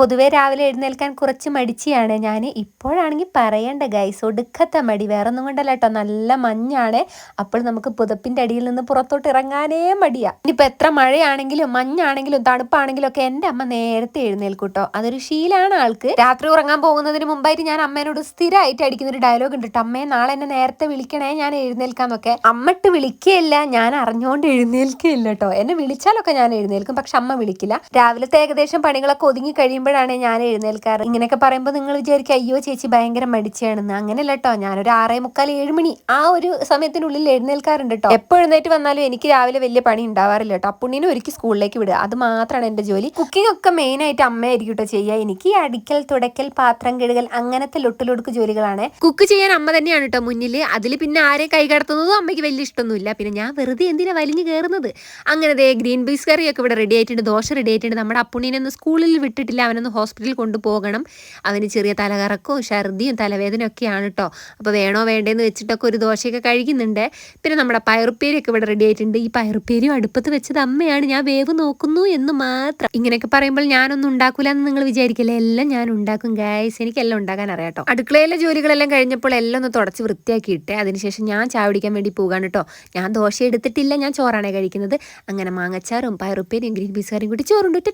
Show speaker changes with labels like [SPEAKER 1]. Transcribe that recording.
[SPEAKER 1] പൊതുവേ രാവിലെ എഴുന്നേൽക്കാൻ കുറച്ച് മടിച്ചിയാണ് ഞാൻ. ഇപ്പോഴാണെങ്കിൽ പറയണ്ട ഗൈസ്, ഒടുക്കത്തെ മടി. വേറെ ഒന്നും കൊണ്ടല്ല കേട്ടോ, നല്ല മഞ്ഞാണ്. അപ്പോൾ നമുക്ക് പുതപ്പിന്റെ അടിയിൽ നിന്ന് പുറത്തോട്ട് ഇറങ്ങാനേ മടിയാ. ഇനിയിപ്പോൾ എത്ര മഴയാണെങ്കിലും മഞ്ഞാണെങ്കിലും തണുപ്പാണെങ്കിലും ഒക്കെ എൻ്റെ അമ്മ നേരത്തെ എഴുന്നേൽക്കൂട്ടോ. അതൊരു ശീലാണ് ആൾക്ക്. രാത്രി ഉറങ്ങാൻ പോകുന്നതിന് മുമ്പായിട്ട് ഞാൻ അമ്മേനോട് സ്ഥിരമായിട്ട് അടിക്കുന്ന ഒരു ഡയലോഗ് ഉണ്ട് കേട്ടോ, അമ്മേ നാളെ എന്നെ നേരത്തെ വിളിക്കണേ, ഞാൻ എഴുന്നേൽക്കാന്നൊക്കെ. അമ്മട്ട് വിളിക്കുകയില്ല, ഞാൻ അറിഞ്ഞുകൊണ്ട് എഴുന്നേൽക്കുകയില്ല കേട്ടോ. എന്നെ വിളിച്ചാലൊക്കെ ഞാൻ എഴുന്നേൽക്കും, പക്ഷെ അമ്മ വിളിക്കില്ല. രാവിലത്തെ ഏകദേശം പണികളൊക്കെ ഒതുങ്ങി കഴിയുമ്പോഴാണ് ഞാൻ എഴുന്നേൽക്കാറ്. ഇങ്ങനെയൊക്കെ പറയുമ്പോൾ നിങ്ങൾ വിചാരിക്കും അയ്യോ ചേച്ചി ഭയങ്കര മടിച്ചാണെന്ന്. അങ്ങനെയല്ല കേട്ടോ, ഞാനൊരു 6:45 7 മണി ആ ഒരു സമയത്തിനുള്ളിൽ എഴുന്നേൽക്കാറുണ്ട് കേട്ടോ. എപ്പോൾ എഴുന്നേറ്റ് വന്നാലും എനിക്ക് രാവിലെ വലിയ പണി ഉണ്ടാവാറില്ല കേട്ടോ. അപ്പുണ്ണിനെ ഒരുക്കി സ്കൂളിലേക്ക് വിടുക, അത് മാത്രമാണ് എൻ്റെ ജോലി. കുക്കിംഗ് ഒക്കെ മെയിൻ ആയിട്ട് അമ്മയായിരിക്കും കേട്ടോ ചെയ്യുക. എനിക്ക് ഈ അടിക്കൽ തുടക്കൽ പാത്രം കഴുകൽ അങ്ങനത്തെ ലൊട്ടിലൊടുക്ക് ജോലികളാണ്. കുക്ക് ചെയ്യാൻ അമ്മ തന്നെയാണ് കേട്ടോ മുന്നിൽ. അതിൽ പിന്നെ ആരെ കൈ കടത്തുന്നതും അമ്മയ്ക്ക് വലിയ ഇഷ്ടമൊന്നുമില്ല. പിന്നെ ഞാൻ വെറുതെ എന്തിനാ വലിഞ്ഞു കയറുന്നത്. അങ്ങനെ ഗ്രീൻ പീസ് കറിയൊക്കെ ഇവിടെ റെഡി ആയിട്ടുണ്ട്, ദോശ റെഡി ആയിട്ടുണ്ട്. നമ്മുടെ അപ്പുണ്ണിനെ ഒന്ന് സ്കൂളിൽ വിട്ടിട്ടില്ല, അവനൊന്ന് ഹോസ്പിറ്റലിൽ കൊണ്ടുപോകണം. അവന് ചെറിയ തലകറക്കവും ഛർദിയും തലവേദനയൊക്കെയാണ് കേട്ടോ. അപ്പോൾ വേണോ വേണ്ടേന്ന് വെച്ചിട്ടൊക്കെ ഒരു ദോശയൊക്കെ കഴിക്കുന്നുണ്ട്. പിന്നെ നമ്മുടെ പയറുപ്പേരിയൊക്കെ ഇവിടെ റെഡി ആയിട്ടുണ്ട്. ഈ പയറുപ്പേരിയും അടുപ്പത്ത് വെച്ചത് അമ്മയാണ്, ഞാൻ വേവ് നോക്കുന്നു എന്ന് മാത്രം. ഇങ്ങനെയൊക്കെ പറയുമ്പോൾ ഞാനൊന്നും ഉണ്ടാക്കൂല എന്ന് നിങ്ങൾ വിചാരിക്കില്ലേ, എല്ലാം ഞാൻ ഉണ്ടാക്കും ഗൈസ്. എനിക്കെല്ലാം ഉണ്ടാക്കാൻ അറിയാം കേട്ടോ. അടുക്കളയിലെ ജോലികളെല്ലാം കഴിഞ്ഞപ്പോൾ എല്ലാം ഒന്ന് തുടച്ച് വൃത്തിയാക്കിയിട്ടേ അതിനുശേഷം ഞാൻ ചായ കുടിക്കാൻ വേണ്ടി പോകാൻ കേട്ടോ. ഞാൻ ദോശ എടുത്തിട്ടില്ല, ഞാൻ ചോറാണ് കഴിക്കുന്നത്. അങ്ങനെ മാങ്ങച്ചാറും പയറുപ്പേരിയും ഗ്രീൻ പീസ് കറിയും കൂടി ചോറുണ്ടിട്ട്